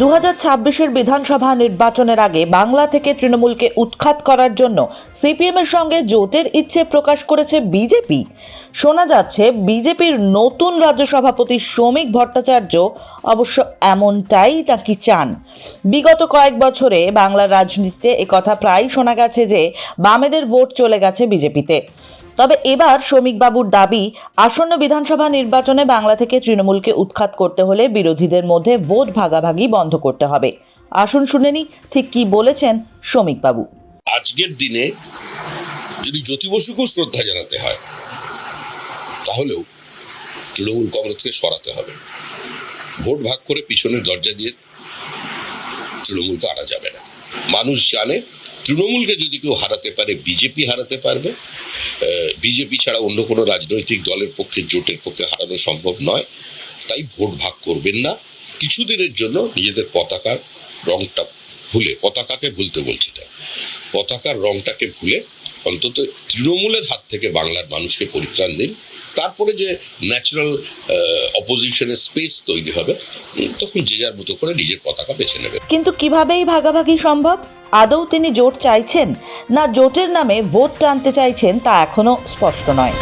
2026-এর বিধানসভা নির্বাচনের আগে বাংলা থেকে তৃণমূলকে উৎখাত করার জন্য সিপিএমের সঙ্গে জোটের ইচ্ছে প্রকাশ করেছে বিজেপি। শোনা যাচ্ছে বিজেপির নতুন রাজ্য সভাপতি শ্রমিক ভট্টাচার্য অবশ্য এমনটাই নাকি চান। বিগত কয়েক বছরে বাংলার রাজনীতিতে একথা প্রায় শোনা গেছে যে বামেদের ভোট চলে গেছে বিজেপিতে। তবে এবার শ্রমিকবাবুর দাবি, আসন্ন বিধানসভা নির্বাচনে বাংলা থেকে তৃণমূলকে উৎখাত করতে হলে বিরোধীদের মধ্যে ভোট ভাগাভাগি বন্ধ করতে হবে। আসুন শুনে নি ঠিক কি বলেছেন শ্রমিকবাবু। আজকের দিনে যদি জ্যোতি বসুকেও শ্রদ্ধা জানাতে হয় তাহলেও তৃণমূল কংগ্রেসকে সরাতে হবে। ভোট ভাগ করে পিছনের দরজা দিয়ে তৃণমূলকে আনা যাবে না। মানুষ জানে তৃণমূলকে যদি কেউ হারাতে পারে বিজেপি হারাতে পারবে। বিজেপি ছাড়া অন্য কোনো রাজনৈতিক দলের পক্ষে জোটের পক্ষে হারানো সম্ভব নয়। তাই ভোট ভাগ করবেন না। কিছুদিনের জন্য নিজেদের পতাকার রংটা ভুলে, পতাকাকে ভুলতে বলছি না, পতাকার রংটাকে ভুলে অন্তত তৃণমূলের হাত থেকে বাংলার মানুষকে পরিত্রাণ দিন। তারপরে যে ন্যাচারাল অপোজিশনের স্পেস তৈরি হবে, তখন যে যার মতো করে নিজের পতাকা বেছে নেবে। কিন্তু কিভাবেই ভাগাভাগি সম্ভব? আদৌ তিনি জোট চাইছেন না জোটের নামে ভোট টানতে চাইছেন তা এখনো স্পষ্ট নয়।